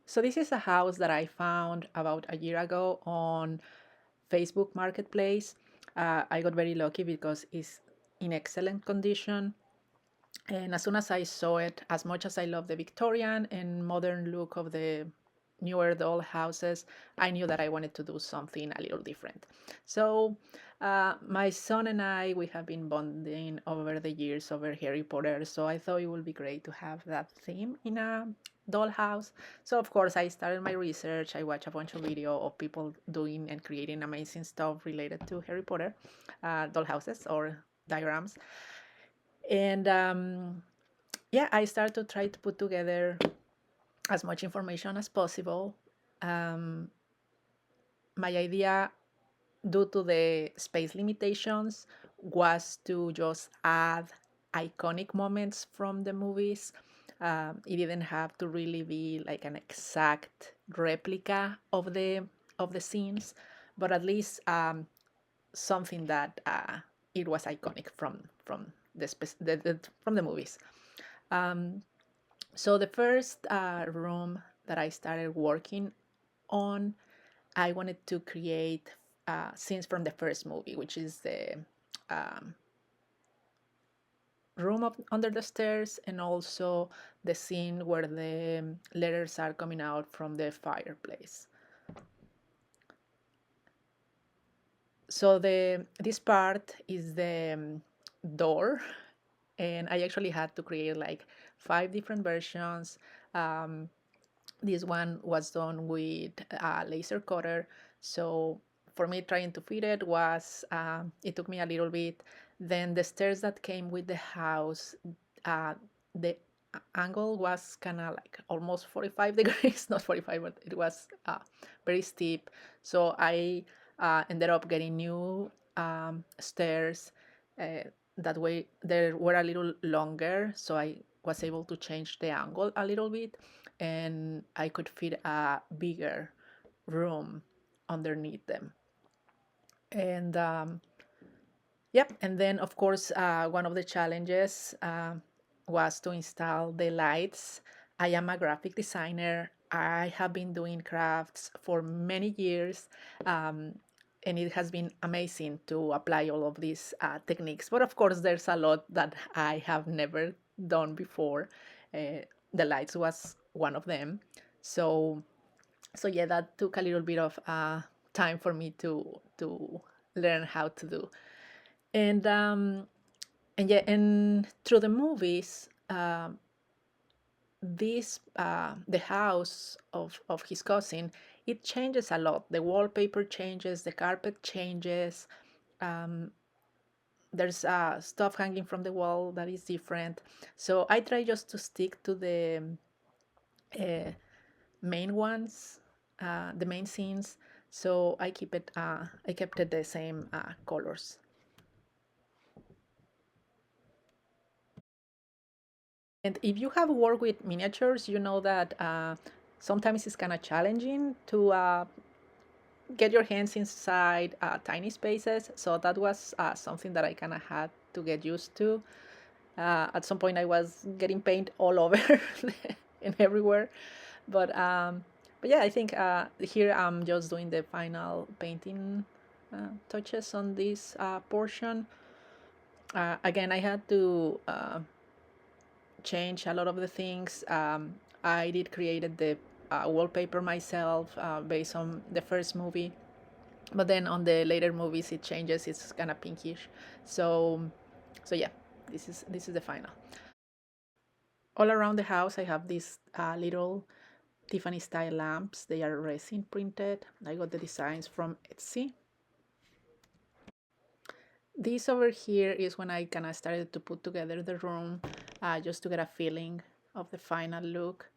So this is a house that I found about a year ago on Facebook Marketplace. I got very lucky because it's in excellent condition. And as soon as I saw it, as much as I love the Victorian and modern look of the newer doll houses, I knew that I wanted to do something a little different. So my son and I, we have been bonding over the years over Harry Potter. So I thought it would be great to have that theme in a dollhouse. So of course I started my research. I watched a bunch of video of people doing and creating amazing stuff related to Harry Potter, dollhouses or diagrams. And yeah, I started to try to put together as much information as possible. Um, my idea, due to the space limitations, was to just add iconic moments from the movies. It didn't have to really be like an exact replica of the scenes, but at least something that it was iconic from from the movies. Um, so the first room that I started working on, I wanted to create scenes from the first movie, which is the um, room up under the stairs, and also the scene where the letters are coming out from the fireplace. So the this part is the door, and I actually had to create like 5 different versions. Um, This one was done with a laser cutter. So for me, trying to fit it was, it took me a little bit. Then the stairs that came with the house, the angle was kind of like almost 45 degrees, not 45, but it was very steep. So I ended up getting new stairs. That way they were a little longer, so I was able to change the angle a little bit, and I could fit a bigger room underneath them. And yep, and then of course, one of the challenges was to install the lights. I am a graphic designer. I have been doing crafts for many years. And it has been amazing to apply all of these techniques. But of course, there's a lot that I have never done before. The lights was one of them. So, so yeah, that took a little bit of time for me to learn how to do. And and yeah, and through the movies, this the house of his cousin, it changes a lot. The wallpaper changes, the carpet changes. Um, there's stuff hanging from the wall that is different. So I try just to stick to the uh, main ones, the main scenes. So I keep it. I kept it the same colors. And if you have worked with miniatures, you know that sometimes it's kind of challenging to get your hands inside tiny spaces. So that was something that I kind of had to get used to. At some point, I was getting paint all over and everywhere. But but yeah, I think here I'm just doing the final painting touches on this portion. Again, I had to change a lot of the things. I did created the wallpaper myself based on the first movie, but then on the later movies it changes. It's kind of pinkish. So so yeah, this is the final. All around the house, I have these little Tiffany style lamps. They are resin printed. I got the designs from Etsy. This over here is when I kind of started to put together the room, just to get a feeling of the final look.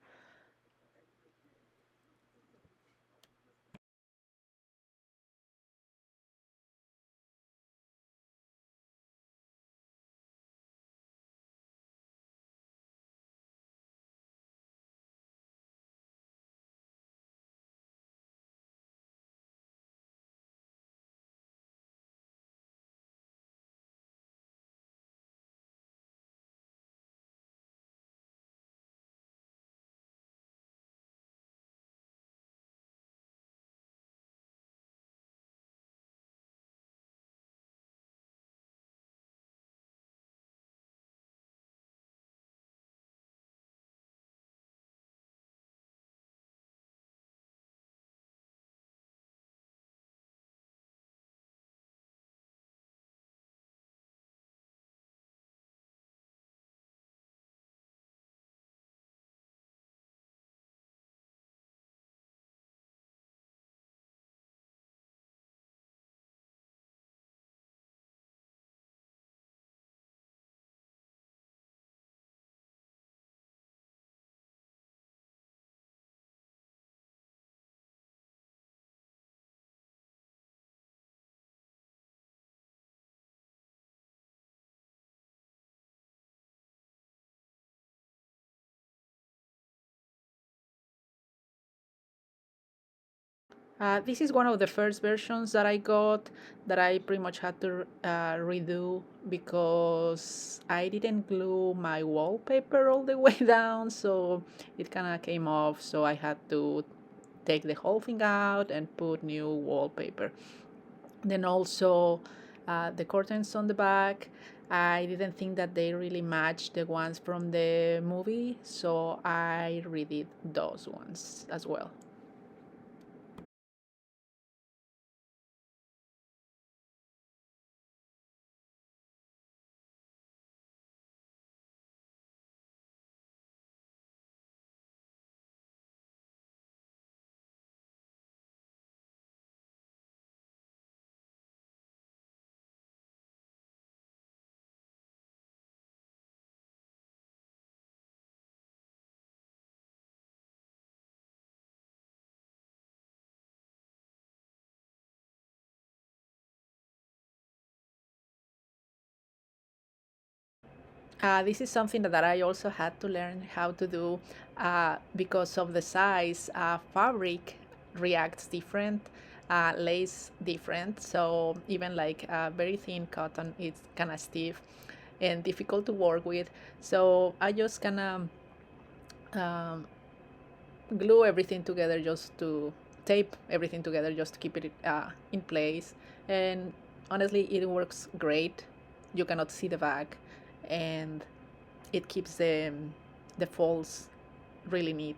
This is one of the first versions that I got that I pretty much had to redo because I didn't glue my wallpaper all the way down, so it kind of came off. So I had to take the whole thing out and put new wallpaper. Then also the curtains on the back. I didn't think that they really matched the ones from the movie, so I redid those ones as well. This is something that I also had to learn how to do because of the size. Fabric reacts different, lace different. So even like very thin cotton, it's kind of stiff and difficult to work with. So I just kind of um, glue everything together, just to tape everything together, just to keep it in place. And honestly, it works great. You cannot see the back, and it keeps the folds really neat.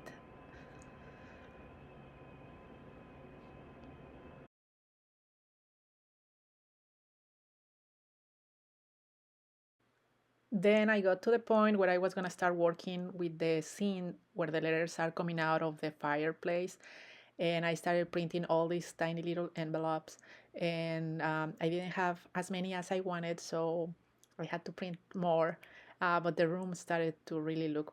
Then I got to the point where I was gonna start working with the scene where the letters are coming out of the fireplace, and I started printing all these tiny little envelopes, and I didn't have as many as I wanted, so I had to print more. But the room started to really look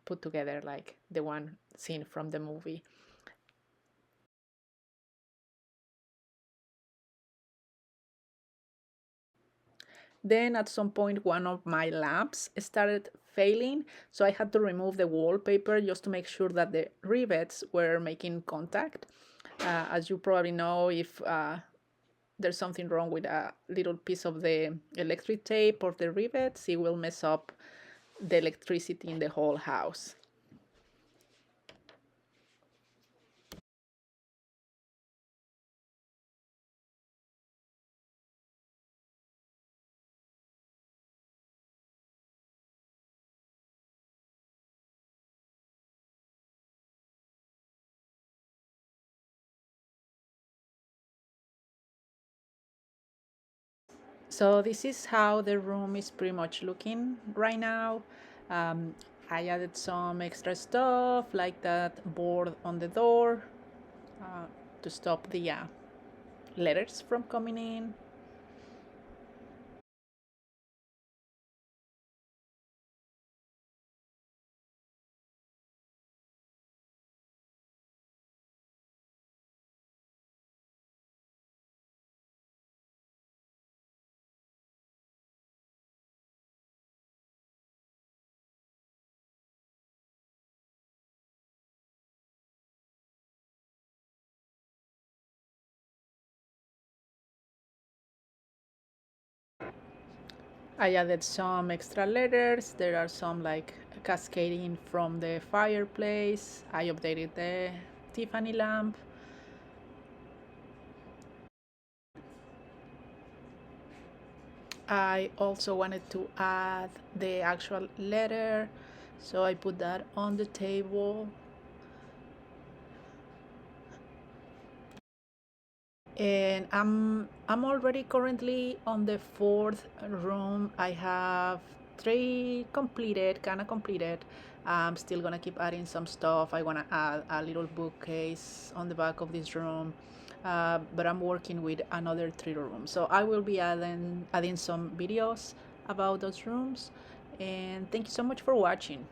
put together like the one scene from the movie. Then at some point, one of my lamps started failing, so I had to remove the wallpaper just to make sure that the rivets were making contact. As you probably know, if there's something wrong with a little piece of the electric tape or the rivets, it will mess up the electricity in the whole house. So this is how the room is pretty much looking right now. Um, I added some extra stuff like that board on the door uh, to stop the letters from coming in. I added some extra letters. There are some like cascading from the fireplace. I updated the Tiffany lamp. I also wanted to add the actual letter, so I put that on the table. And I'm already currently on the fourth room. I have three completed, kind of completed. I'm still gonna keep adding some stuff. I wanna add a little bookcase on the back of this room, but I'm working with another three rooms. So I will be adding some videos about those rooms. And thank you so much for watching.